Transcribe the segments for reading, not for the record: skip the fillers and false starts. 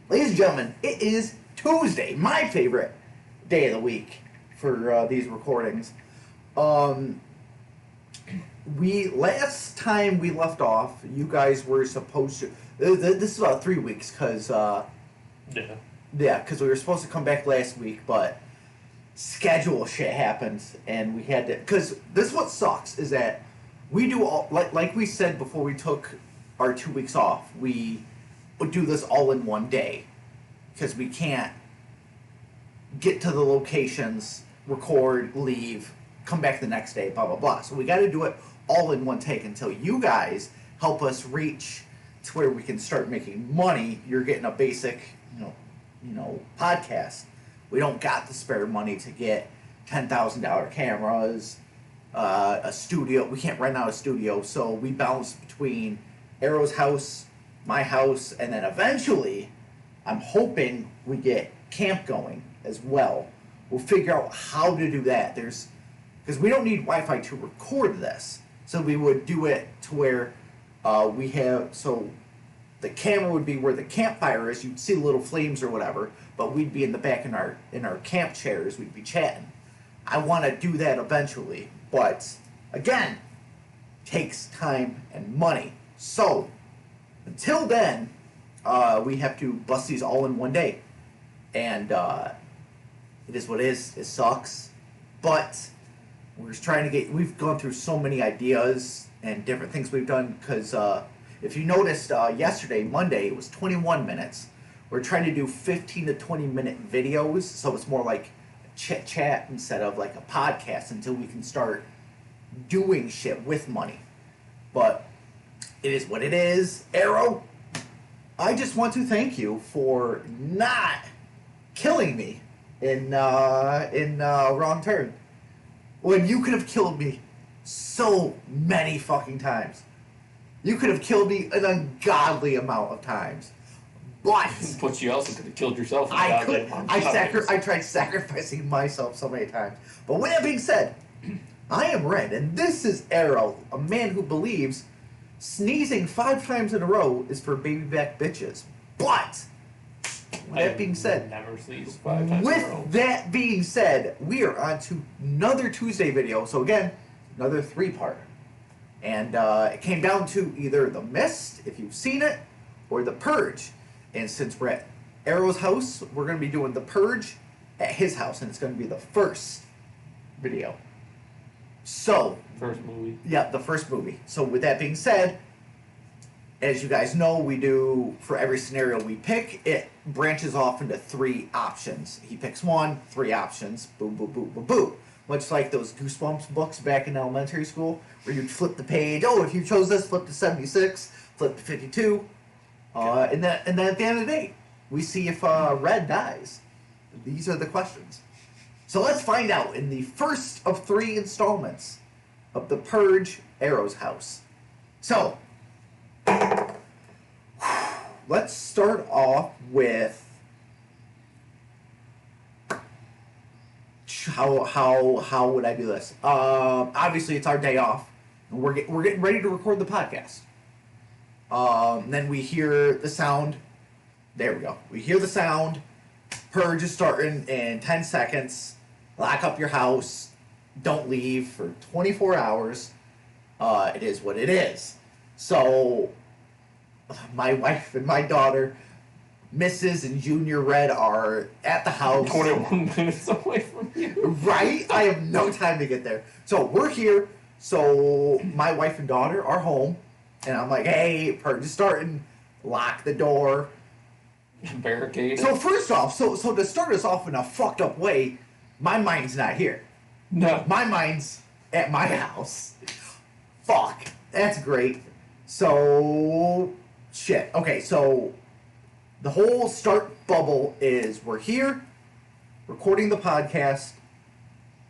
Ladies and gentlemen, it is Tuesday, my favorite day of the week for these recordings. Last time we left off, you guys were supposed to. This is about 3 weeks, because because we were supposed to come back last week, but schedule shit happened, and we had to. Because this is what sucks, is that we do all like we said before we took our 2 weeks off. We would do this all in one day, because we can't get to the locations, record, leave, come back the next day, blah blah blah. So we got to do it all in one take until you guys help us reach to where we can start making money. You're getting a basic, podcast. We don't got the spare money to get $10,000 cameras, a studio. We can't rent out a studio, so we bounce between Arrow's house, my house, and then eventually, I'm hoping we get camp going as well. We'll figure out how to do that. Because we don't need Wi-Fi to record this, so we would do it to where the camera would be where the campfire is. You'd see the little flames or whatever, but we'd be in the back in our camp chairs. We'd be chatting. I want to do that eventually, but again, takes time and money. So until then, we have to bust these all in one day, and it is what it is. It sucks, but we're just trying to get. We've gone through so many ideas and different things we've done, because if you noticed, yesterday, Monday, it was 21 minutes. We're trying to do 15 to 20 minute videos, so it's more like a chit chat instead of like a podcast, until we can start doing shit with money. But it is what it is. Arrow, I just want to thank you for not killing me in Wrong Turn, when you could have killed me so many fucking times. You could have killed me an ungodly amount of times. But But you also could have killed yourself. I tried sacrificing myself so many times. But with that being said, I am Red, and this is Arrow, a man who believes sneezing 5 times in a row is for baby back bitches. But with that being said, never sneeze 5 times in a row. With that being said, we are on to another Tuesday video. So again, another 3-part. And it came down to either The Mist, if you've seen it, or The Purge. And since we're at Arrow's house, we're going to be doing The Purge at his house, and it's going to be the first video. So, First movie. Yeah, the first movie. So with that being said, as you guys know, we do, for every scenario we pick, it branches off into 3 options. He picks 1, 3 options, boom, boom, boom, boom, boom. Much like those Goosebumps books back in elementary school, where you'd flip the page. Oh, if you chose this, flip to 76, flip to 52. And then at the end of the day, we see if Red dies. These are the questions. So let's find out in the first of 3 installments of The Purge, Arrow's house. So, let's start off with how would I do this? Obviously, it's our day off, and we're getting ready to record the podcast. Then we hear the sound. There we go. We hear the sound. Purge is starting in 10 seconds. Lock up your house. Don't leave for 24 hours. It is what it is. So, my wife and my daughter, Mrs. and Junior Red, are at the house. 21 minutes away from you. Right? I have no time to get there. So, we're here. So, my wife and daughter are home. And I'm like, hey, Purge is starting. Lock the door. Barricade. So, first off, so to start us off in a fucked up way, my mind's not here. No. My mind's at my house. Fuck. That's great. So, shit. Okay, so the whole start bubble is we're here, recording the podcast.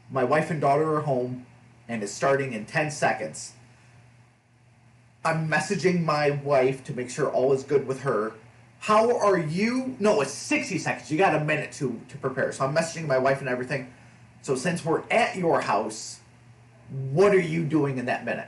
My wife and daughter are home, and it's starting in 10 seconds. I'm messaging my wife to make sure all is good with her. How are you? No, it's 60 seconds. You got a minute to prepare. So I'm messaging my wife and everything. So since we're at your house, what are you doing in that minute?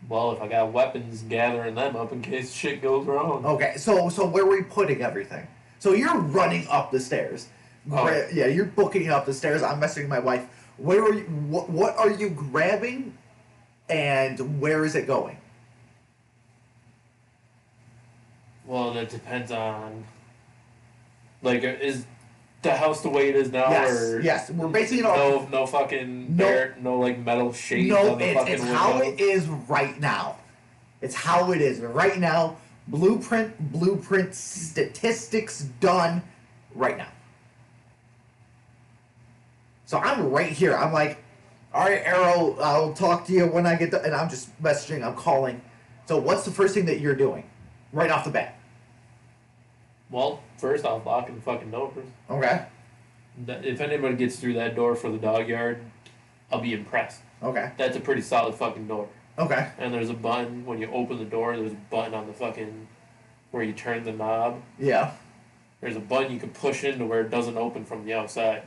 Well, if I got weapons, gathering them up in case shit goes wrong. Okay, so where are we putting everything? So you're running up the stairs. Oh. Yeah, you're booking up the stairs. I'm messaging my wife. Where are you? What are you grabbing, and where is it going? Well, that depends on. Like, is the house the way it is now, Yes, or yes. We're basing it off. no fucking No. no like metal shades No, on the fucking it's how windows? it is right now. It's how it is right now. Blueprint, statistics done right now. So I'm right here. I'm like, all right, Arrow, I'll talk to you when I get done. And I'm just messaging, I'm calling. So what's the first thing that you're doing right off the bat? Well, first off, locking the fucking doors. Okay. If anybody gets through that door for the dog yard, I'll be impressed. Okay. That's a pretty solid fucking door. Okay. And there's a button when you open the door. There's a button on the fucking where you turn the knob. Yeah. There's a button you can push into where it doesn't open from the outside.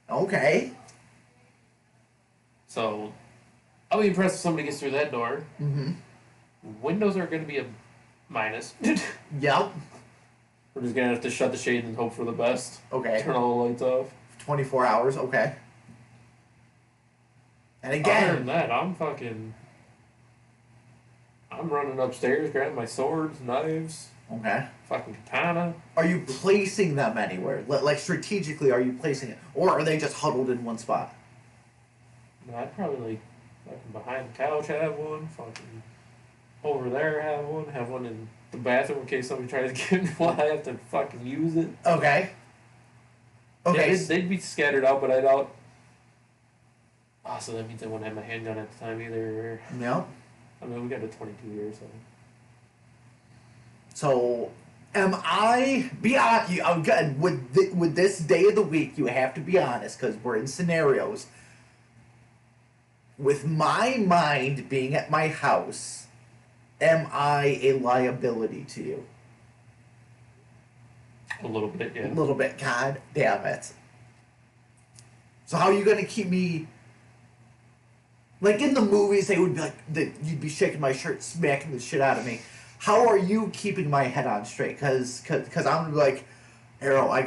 Okay. So, I'll be impressed if somebody gets through that door. Mm-hmm. Windows are going to be a minus. Yep. We're just going to have to shut the shades and hope for the best. Okay. Turn all the lights off. 24 hours. Okay. And Other than again, that, I'm running upstairs, grabbing my swords, knives, okay. fucking katana. Are you placing them anywhere? Like strategically, are you placing it, or are they just huddled in one spot? No, I'd probably like fucking behind the couch have one, fucking over there have one in the bathroom in case somebody tries to get in while I have to fucking use it. Okay. Okay. Yeah, they'd be scattered out, but I doubt. Oh, so that means I wouldn't have my handgun at the time either. No. I mean, we got a 22 years, so. So, am I? Be honest. Again, with this day of the week, you have to be honest because we're in scenarios. With my mind being at my house, am I a liability to you? A little bit, yeah. A little bit. God damn it. So how are you gonna keep me? Like in the movies, they would be like, you'd be shaking my shirt, smacking the shit out of me. How are you keeping my head on straight? Cause I'm gonna be like, Arrow, I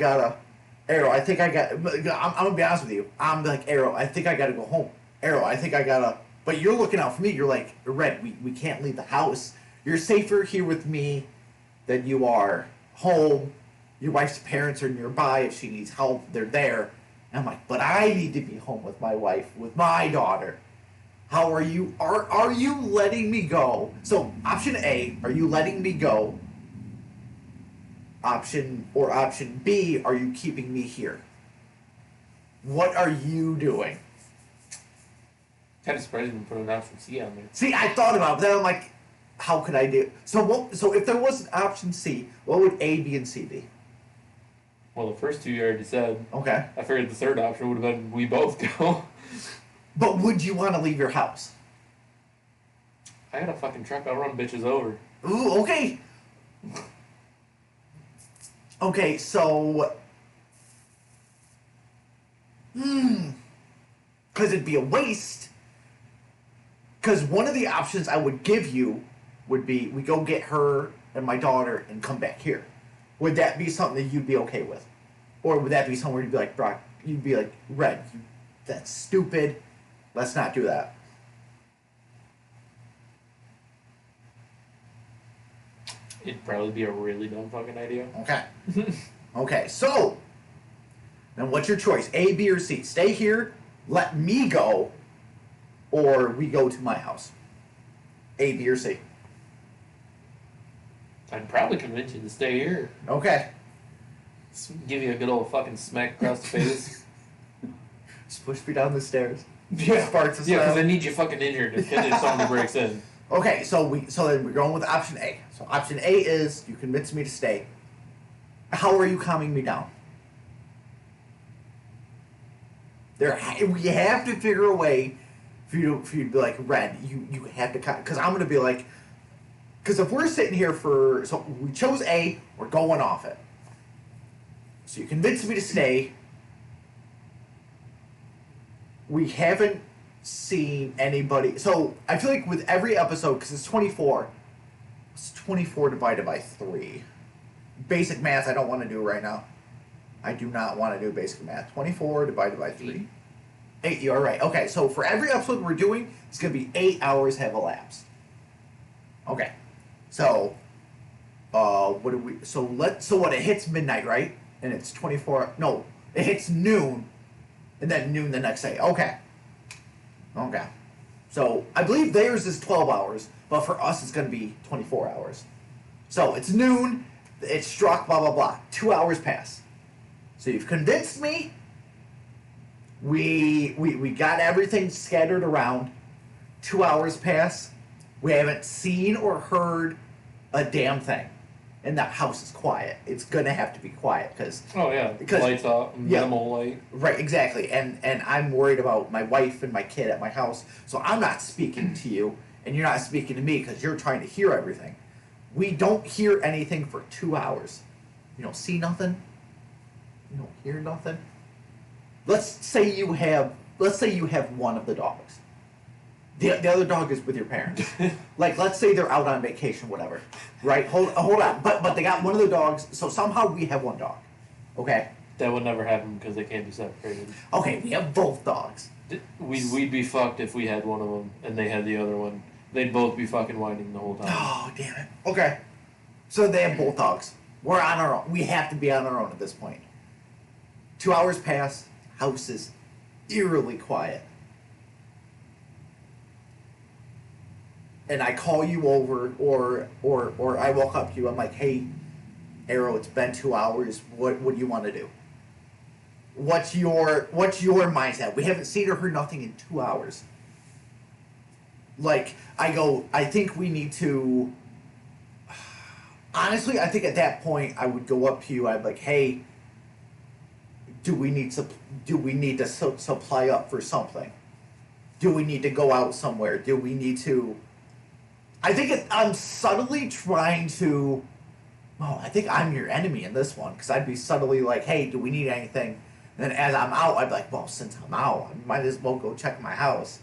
think I got. I'm gonna be honest with you. I'm like, Arrow, I think I gotta go home. Arrow, I think I gotta. But you're looking out for me. You're like, Red, we can't leave the house. You're safer here with me than you are home. Your wife's parents are nearby. If she needs help, they're there. And I'm like, but I need to be home with my wife, with my daughter. How are you? Are you letting me go? So option A, are you letting me go? Option B, are you keeping me here? What are you doing? Kind of surprised you didn't put an option C on there. See, I thought about it, but then I'm like, how could I do? So if there was an option C, what would A, B, and C be? Well, the first two you already said. Okay. I figured the third option would have been we both go. But would you want to leave your house? I got a fucking truck. I'll run bitches over. Ooh, okay. Okay, so... Because it'd be a waste. Because one of the options I would give you would be we go get her and my daughter and come back here. Would that be something that you'd be okay with? Or would that be somewhere you'd be like, Brock, you'd be like, Red, that's stupid. Let's not do that. It'd probably be a really dumb fucking idea. Okay. Okay, so, then what's your choice? A, B, or C? Stay here, let me go, or we go to my house? A, B, or C? I'd probably convince you to stay here. Okay. Give you a good old fucking smack across the face. Just push me down the stairs. Yeah, Sparks us because out. I need you fucking injured if somebody breaks in. Okay, so then we're going with option A. So option A is you convince me to stay. How are you calming me down? We have to figure a way for you to be like, Red, you have to, because I'm gonna be like, because if we're sitting here so we chose A, we're going off it. So you convinced me to stay. We haven't seen anybody. So I feel like with every episode, because it's 24, it's 24 divided by 3. Basic math, I don't want to do right now. I do not want to do basic math. 24 divided by 3. 8, you're right. Okay, so for every episode we're doing, it's going to be 8 hours have elapsed. Okay. So, what do we, so what, it hits midnight, right? And it's 24, no, it hits noon, and then noon the next day. Okay. Okay. So, I believe theirs is 12 hours, but for us it's going to be 24 hours. So, it's noon, it's struck, blah, blah, blah. 2 hours pass. So, you've convinced me. We got everything scattered around. 2 hours pass. We haven't seen or heard a damn thing. And the house is quiet. It's going to have to be quiet because... Oh, yeah. Because, lights off, minimal light. Right, exactly. And I'm worried about my wife and my kid at my house. So I'm not speaking to you, and you're not speaking to me because you're trying to hear everything. We don't hear anything for 2 hours. You don't see nothing. You don't hear nothing. Let's say you have one of the dogs. The other dog is with your parents. Like, let's say they're out on vacation, whatever. Right? Hold on. But they got one of the dogs, so somehow we have one dog. Okay? That would never happen because they can't be separated. Okay, we have both dogs. We'd be fucked if we had one of them and they had the other one. They'd both be fucking whining the whole time. Oh, damn it. Okay. So they have both dogs. We're on our own. We have to be on our own at this point. 2 hours pass. House is eerily quiet. And I call you over, or I walk up to you. I'm like, "Hey, Arrow, it's been 2 hours. What do you want to do? What's your mindset? We haven't seen or heard nothing in 2 hours." Like, I think we need to. Honestly, I think at that point I would go up to you. I'd be like, "Hey, do we need to supply up for something? Do we need to go out somewhere? Do we need to?" I think I'm subtly trying to. Oh, I think I'm your enemy in this one because I'd be subtly like, "Hey, do we need anything?" And then as I'm out, I'd be like, "Well, since I'm out, I might as well go check my house."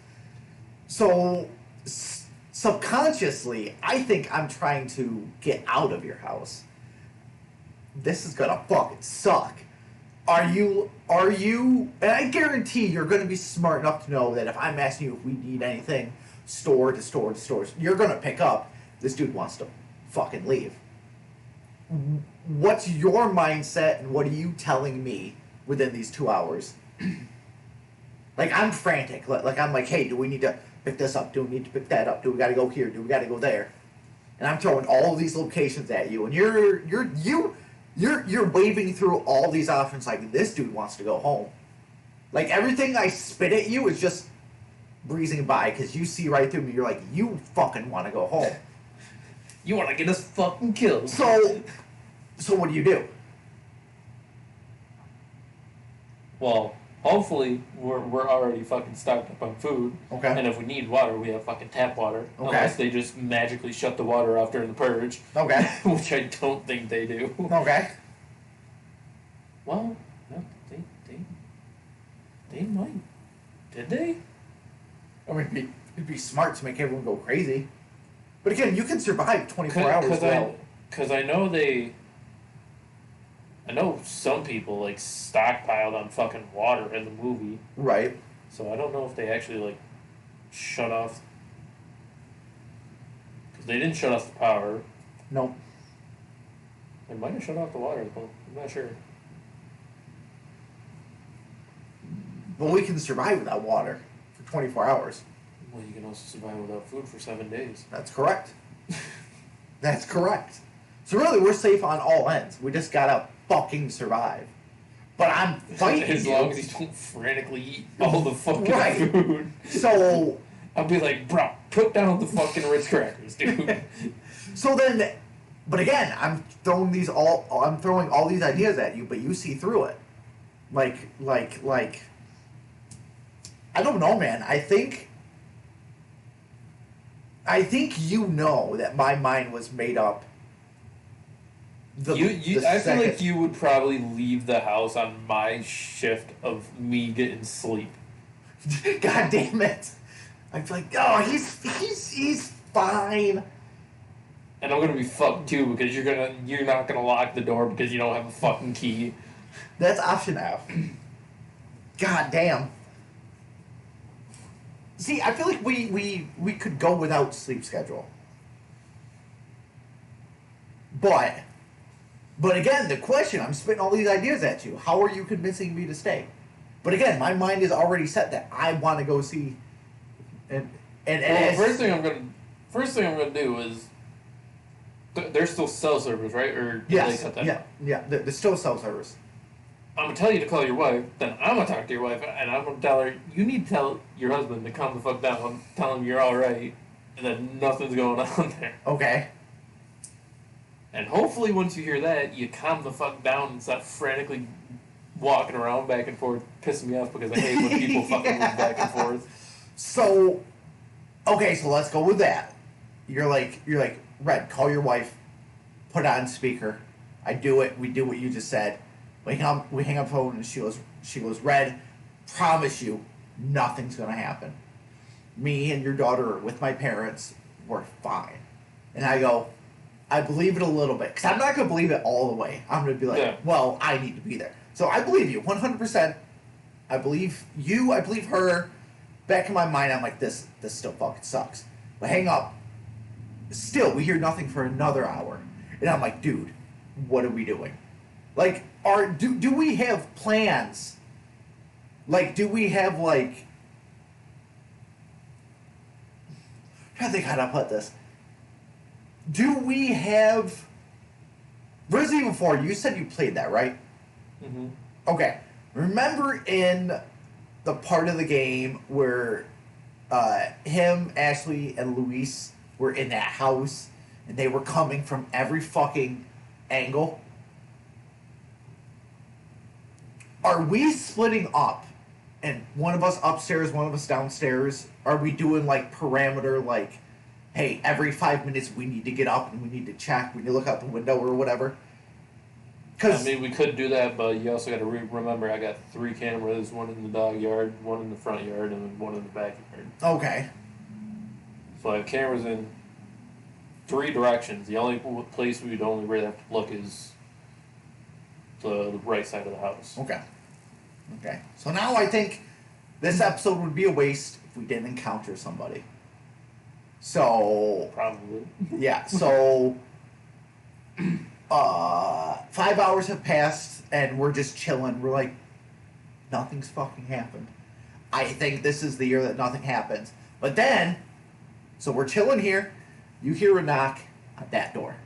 So subconsciously, I think I'm trying to get out of your house. This is gonna fucking suck. Are you? And I guarantee you're gonna be smart enough to know that if I'm asking you if we need anything, store to store to store, you're gonna pick up. This dude wants to fucking leave. What's your mindset, and what are you telling me within these 2 hours? Like, I'm frantic. Like, I'm like, "Hey, do we need to pick this up? Do we need to pick that up? Do we got to go here? Do we got to go there?" And I'm throwing all these locations at you, and you're waving through all these options like, "This dude wants to go home." Like, everything I spit at you is just breezing by because you see right through me. You're like, "You fucking want to go home. You want to get us fucking killed." So what do you do? Well, hopefully we're already fucking stocked up on food. Okay. And if we need water, we have fucking tap water. Okay. Unless they just magically shut the water off during the purge. Okay. Which I don't think they do. Okay. Well, no, they might. Did they? I mean, it'd be smart to make everyone go crazy. But again, you can survive 24 hours without... Because I know some people, like, stockpiled on fucking water in the movie. Right. So I don't know if they actually, like, shut off... Because they didn't shut off the power. Nope. They might have shut off the water, though. I'm not sure. But we can survive without water for 24 hours. Well, you can also survive without food for 7 days. That's correct. That's correct. So really, we're safe on all ends. We just gotta fucking survive. But I'm fighting as you. long as you don't frantically eat all the fucking Right. food. So... I'll be like, "Bro, put down the fucking Ritz crackers, dude." So then... But again, I'm throwing all these ideas at you, but you see through it. Like... I don't know, man. I think you know that my mind was made up. I feel like you would probably leave the house on my shift of me getting sleep. God damn it! I'd be like, oh, he's fine. And I'm gonna be fucked too because you're not gonna lock the door because you don't have a fucking key. That's option F. God damn. See, I feel like we could go without sleep schedule. But again, the question, I'm spitting all these ideas at you. How are you convincing me to stay? But again, my mind is already set that I want to go see. And well, first thing I'm gonna do is there's still cell service, right? Or did yes, they cut that? yeah. There's still cell service. I'm gonna tell you to call your wife. Then I'm gonna talk to your wife, and I'm gonna tell her you need to tell your husband to calm the fuck down. Tell him you're all right, and that nothing's going on there. Okay. And hopefully, once you hear that, you calm the fuck down and stop frantically walking around back and forth, pissing me off because I hate when people fucking move back and forth. So, okay, so let's go with that. You're like, Red, call your wife, put it on speaker. I do it. We do what you just said. We hang up phone, and she goes, Red, promise you, nothing's gonna happen. Me and your daughter are with my parents. We're fine. And I go, I believe it a little bit, because I'm not gonna believe it all the way. I'm gonna be like, well, I need to be there. So I believe you 100%. I believe you. I believe her. Back in my mind, I'm like, this still fucking sucks. But hang up. Still, we hear nothing for another hour, and I'm like, dude, what are we doing? Like, do we have plans? Like, do we have like? I'm trying to think how to put this. Do we have Resident Evil 4? You said you played that, right? Mm-hmm. Okay. Remember in the part of the game where him, Ashley, and Luis were in that house and they were coming from every fucking angle? Are we splitting up and one of us upstairs, one of us downstairs? Are we doing like parameter, like, hey, every 5 minutes we need to get up and we need to check, we need to look out the window or whatever? I mean, we could do that, but you also got to remember I got 3 cameras, one in the dog yard, one in the front yard, and one in the backyard. Okay. So I have cameras in 3 directions. The only place we'd only really have to look is the right side of the house. Okay. Okay. So now I think this episode would be a waste if we didn't encounter somebody. So... Probably. Yeah, so... 5 hours have passed, and we're just chilling. We're like, nothing's fucking happened. I think this is the year that nothing happens. But then, so we're chilling here. You hear a knock at that door.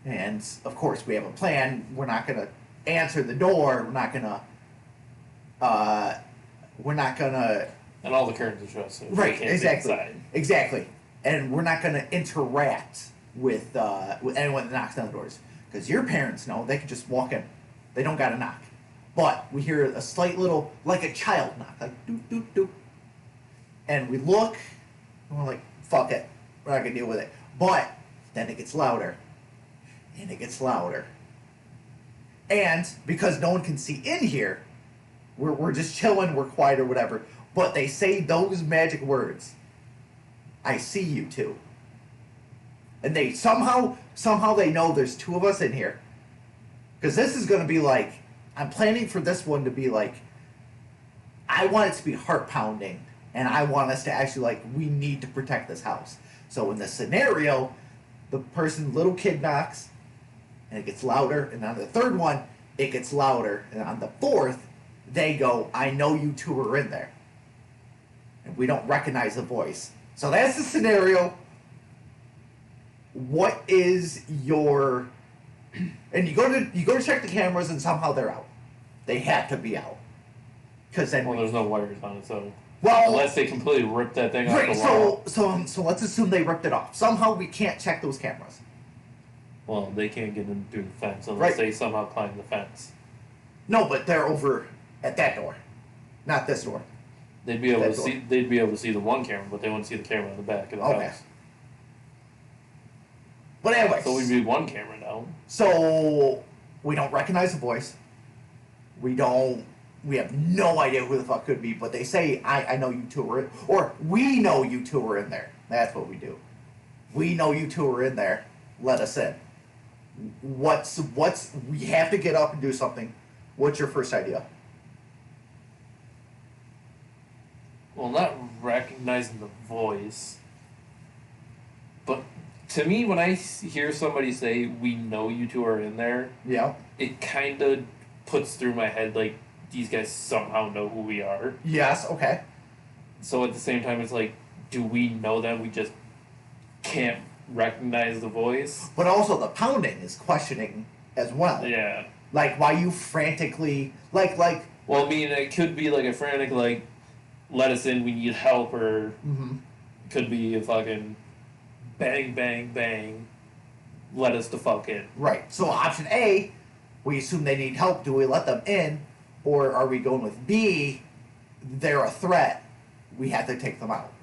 And, of course, we have a plan. We're not going to answer the door. We're not going to... And all the curtains are shut, so right, exactly. Inside. Exactly. And we're not going to interact with anyone that knocks on the doors. Because your parents know they can just walk in. They don't got to knock. But we hear a slight little, like a child knock, like doot, doot, doot. And we look, and we're like, fuck it. We're not going to deal with it. But then it gets louder. And it gets louder. And because no one can see in here, we're just chilling, we're quiet or whatever. But they say those magic words. I see you two. And they somehow they know there's 2 of us in here. Because this is going to be like, I'm planning for this one to be like, I want it to be heart pounding. And I want us to actually like, we need to protect this house. So in this scenario, the little kid knocks, and it gets louder. And on the 3rd one, it gets louder. And on the 4th, they go, I know you 2 are in there. And we don't recognize the voice. So that's the scenario. What is your... And you go to check the cameras, and somehow they're out. They have to be out. Because then... Well, there's no wires on it, so... Well... Unless they completely ripped that thing off right, the wall. So let's assume they ripped it off. Somehow we can't check those cameras. Well, they can't get in through the fence unless they somehow climb the fence. No, but they're over at that door. Not this door. They'd be able to see. They'd be able to see the one camera, but they wouldn't see the camera in the back of the house. But anyway. So we'd be 1 camera now. So we don't recognize the voice. We don't We have no idea who the fuck could be, but they say, I know you two are in, or we know you two are in there. That's what we do. We know you two are in there. Let us in. We have to get up and do something. What's your first idea? Well, not recognizing the voice, but to me, when I hear somebody say, "We know you two are in there," Yeah. it kind of puts through my head like these guys somehow know who we are. Yes. Okay. So at the same time, it's like, do we know them? We just can't recognize the voice. But also the pounding is questioning as well. Yeah. Like, why you frantically like. Well, I mean, it could be like a frantic like, "Let us in, we need help," or it could be a fucking bang, bang, bang, "Let us the fuck in." Right. So option A, we assume they need help. Do we let them in, or are we going with B? They're a threat. We have to take them out.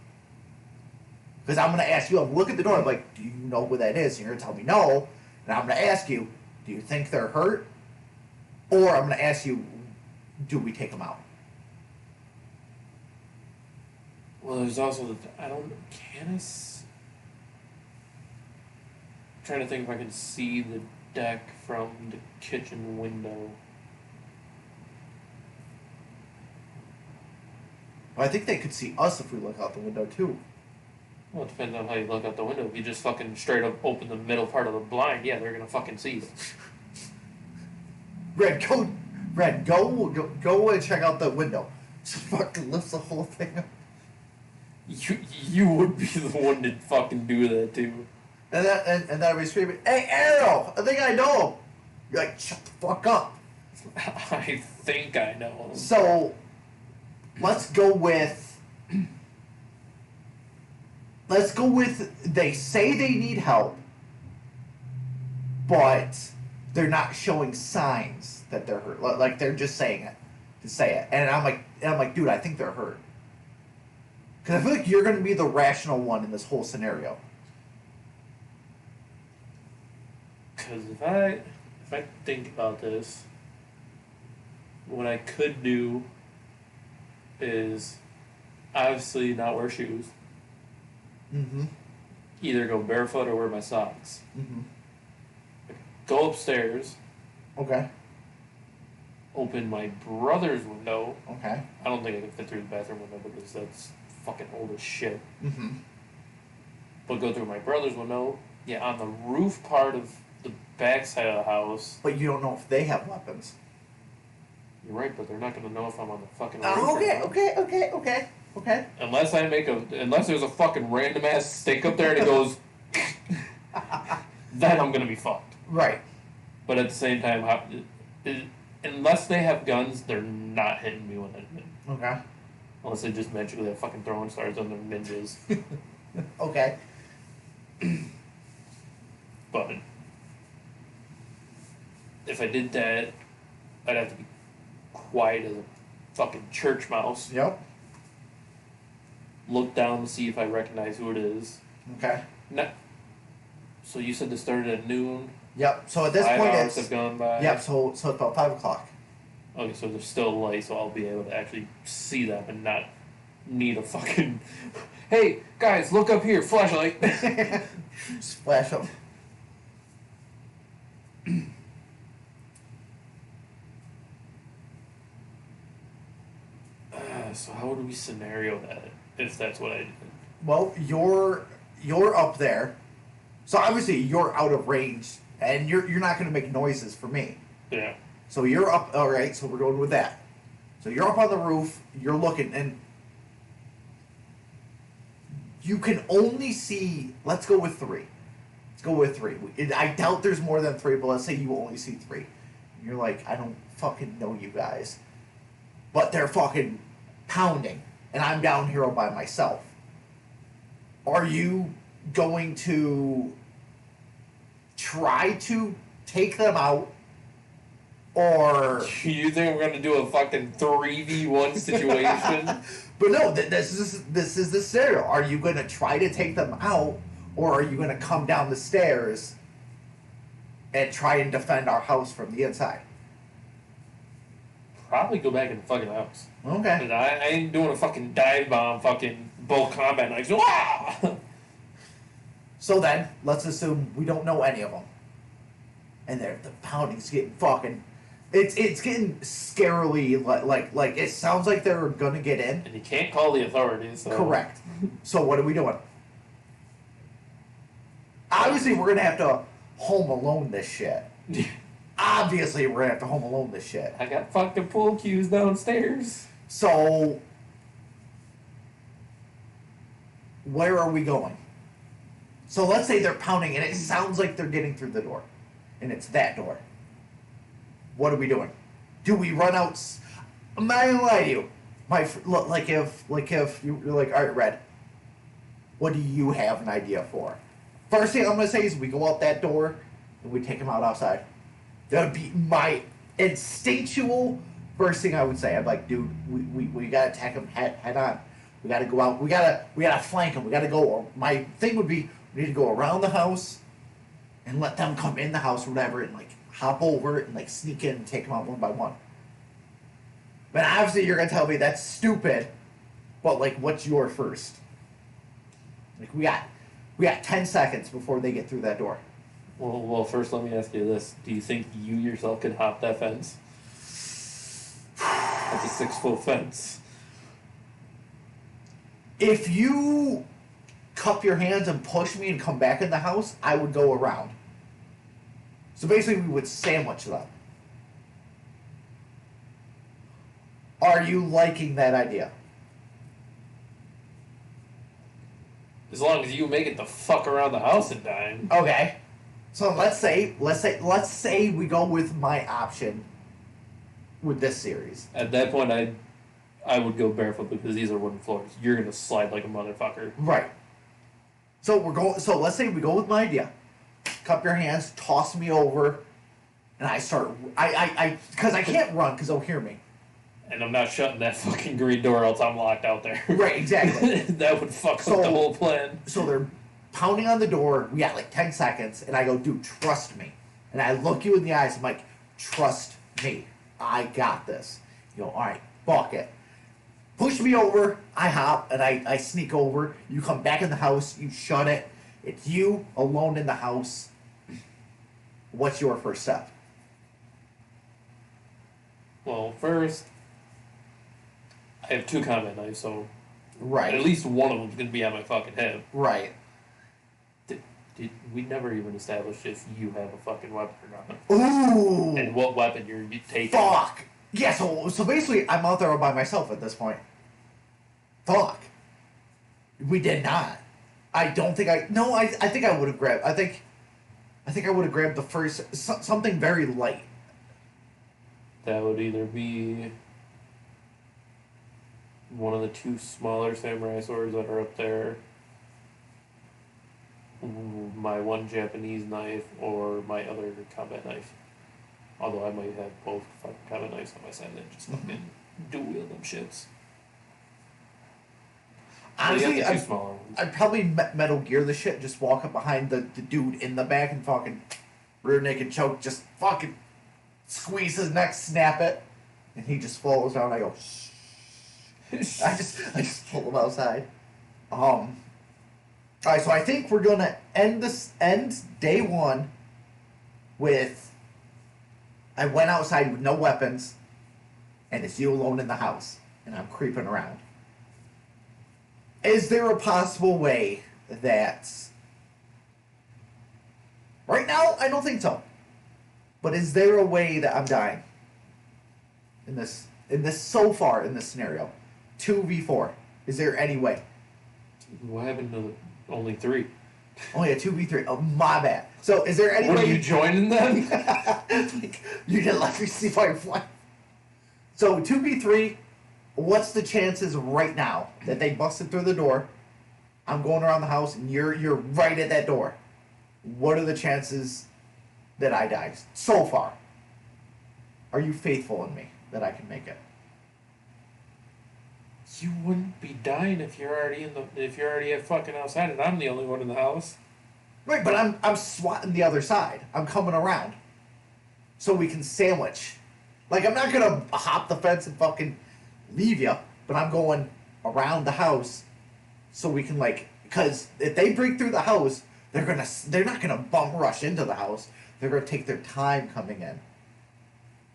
Because I'm going to ask you. I'm look at the door. I'm like, do you know who that is? And you're going to tell me no. And I'm going to ask you, do you think they're hurt? Or I'm going to ask you, do we take them out? Well, there's also trying to think if I can see the deck from the kitchen window. Well, I think they could see us if we look out the window too. Well, it depends on how you look out the window. If you just fucking straight up open the middle part of the blind, yeah, they're gonna fucking see it. Red, go and check out the window. Just fucking lifts the whole thing up. You would be the one to fucking do that too. And then I'd be screaming, "Hey, Arrow! I think I know him." You're like, "Shut the fuck up." I think I know. So, let's go with. They say they need help, but they're not showing signs that they're hurt. Like they're just saying it to say it. And I'm like, dude, I think they're hurt. Because I feel like you're going to be the rational one in this whole scenario. Because if I think about this, what I could do is obviously not wear shoes. Mm-hmm. Either go barefoot or wear my socks. Mm-hmm. Go upstairs. Okay. Open my brother's window. Okay. I don't think I can fit through the bathroom window because that's fucking old as shit. Mm-hmm. But go through my brother's window. Yeah, on the roof part of the back side of the house. But you don't know if they have weapons. You're right, but they're not going to know if I'm on the fucking roof. Oh, okay, or not. okay. Unless there's a fucking random ass stick up there and it goes, then I'm going to be fucked. Right. But at the same time, unless they have guns, they're not hitting me when they hit. Okay. Unless they just magically have fucking throwing stars on their ninjas. Okay. But if I did that, I'd have to be quiet as a fucking church mouse. Yep. Look down to see if I recognize who it is. Okay. No. So you said this started at noon. Yep. So at this 5 point, hours have gone by. Yep. So it's about 5 o'clock. Okay, so there's still light, so I'll be able to actually see them and not need a fucking. Hey guys, look up here, flashlight. Splash them. So how would we scenario that if that's what I did? Well, you're up there, so obviously you're out of range, and you're not going to make noises for me. Yeah. So you're up. All right. So we're going with that. So you're up on the roof. You're looking, and you can only see. Let's go with 3. Let's go with 3. I doubt there's more than 3, but let's say you only see 3. And you're like, I don't fucking know you guys, but they're fucking pounding, and I'm down here all by myself. Are you going to try to take them out, or You think we're gonna do a fucking 3v1 situation? but no, this is the scenario. Are you going to try to take them out, or are you going to come down the stairs and try and defend our house from the inside? probably go back in the fucking house. Okay. 'Cause I ain't doing a fucking dive bomb, fucking both combat knives. Wah! So then, let's assume we don't know any of them. And the pounding's getting fucking... It's getting scarily, like it sounds like they're gonna get in. And you can't call the authorities. So. Correct. So what are we doing? Obviously, we're gonna have to Home Alone this shit. Obviously, we're gonna have to Home Alone this shit. I got fucking pool cues downstairs. So, where are we going? So let's say they're pounding and it sounds like they're getting through the door. And it's that door. What are we doing? Do we run out? I'm not gonna lie to you. Look, like if you're like, all right, Red, what do you have an idea for? First thing I'm gonna say is we go out that door and we take him out outside. That would be my instinctual first thing I would say. I'm like, dude, we gotta attack him head on. We gotta go out. We gotta flank him. We gotta go. Or my thing would be we need to go around the house and let them come in the house or whatever and like hop over it and like sneak in and take them out one by one. But obviously you're gonna tell me that's stupid. But like, what's your first? Like we got 10 seconds before they get through that door. Well, first let me ask you this: do you think you yourself could hop that fence? That's a 6-foot fence. If you cup your hands and push me and come back in the house, I would go around. So basically, we would sandwich them. Are you liking that idea? As long as you make it the fuck around the house in time. Okay. So let's say we go with my option with this series. At that point, I would go barefoot because these are wooden floors. You're gonna slide like a motherfucker. Right. So let's say we go with my idea. Cup your hands, toss me over, and I start. Because I can't run because they'll hear me. And I'm not shutting that fucking green door, else I'm locked out there. Right, exactly. That would fuck up the whole plan. So they're pounding on the door. We got like 10 seconds, and I go, dude, trust me. And I look you in the eyes. I'm like, trust me. I got this. You go, all right, fuck it. Push me over. I hop, and I sneak over. You come back in the house. You shut it. It's you alone in the house. What's your first step? Well, first, I have 2 combat knives, so Right. at least one of them's gonna be on my fucking head. Right. We never even established if you have a fucking weapon or not. Ooh. And what weapon you're taking. Fuck. Yeah, so basically, I'm out there all by myself at this point. Fuck. We did not. I don't think I... No, I think I would have grabbed... I think I would have grabbed the first... Something very light. That would either be one of the 2 smaller samurai swords that are up there, my 1 Japanese knife, or my other combat knife. Although I might have both fucking combat knives on my side and just fucking dual wield them shits. Honestly, the 2 smaller ones. I'd probably Metal Gear the shit, just walk up behind the dude in the back and fucking rear naked choke, just fucking squeeze his neck, snap it, and he just falls down. I go, shh. I just pull him outside. Alright, so I think we're gonna end day 1 with I went outside with no weapons, and it's you alone in the house, and I'm creeping around. Is there a possible way that... Right now, I don't think so. But is there a way that I'm dying? In this so far, in this scenario. 2v4. Is there any way? What happened to the only 3? Oh yeah, 2v3. Oh, my bad. So, is there any What, way... are you joining them? Like, you didn't let me see Firefly. So, 2v3, what's the chances right now that they busted through the door, I'm going around the house, and you're right at that door? What are the chances that I die so far? Are you faithful in me that I can make it? You wouldn't be dying if you're already at fucking outside and I'm the only one in the house. Right, but I'm swatting the other side. I'm coming around. So we can sandwich Like, I'm not gonna hop the fence and fucking leave you, but I'm going around the house so we can, like, because if they break through the house, they're not gonna bum rush into the house. They're gonna take their time coming in.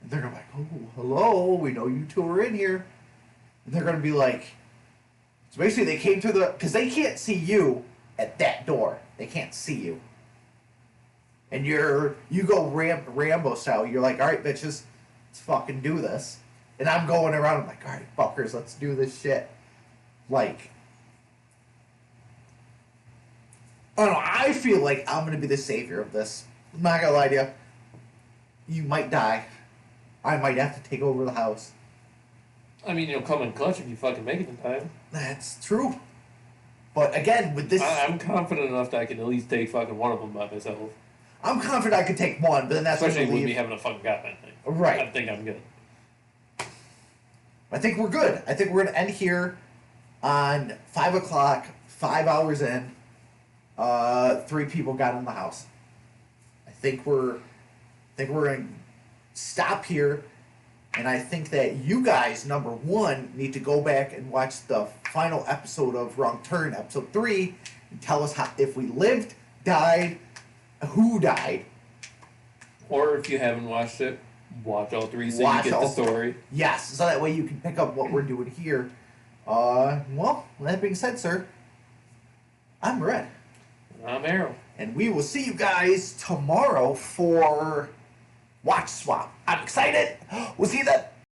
And they're gonna be like, oh, hello, we know you two are in here. And they're gonna be like, so basically they came through because they can't see you at that door. They can't see you. And you go Rambo style. You're like, all right, bitches, let's fucking do this. And I'm going around. I'm like, all right, fuckers, let's do this shit. Like, I don't know. I feel like I'm gonna be the savior of this. I'm not gonna lie to you. You might die. I might have to take over the house. I mean, you'll come in clutch if you fucking make it in time. That's true. But again, with this, I'm confident enough that I can at least take fucking one of them by myself. I'm confident I could take one, but then that's especially with me having a fucking gun thing. Right. I think I'm good. I think we're good. I think we're gonna end here on 5 o'clock. 5 hours in, 3 people got in the house. I think we're gonna stop here, and I think that you guys, number 1, need to go back and watch the final episode of Wrong Turn, episode 3, and tell us if we lived, died, who died. Or if you haven't watched it, watch all 3 so you get the story. Yes, so that way you can pick up what we're doing here. Well, that being said, sir, I'm Red. I'm Arrow. And we will see you guys tomorrow for Watch Swap. I'm excited. We'll see you then.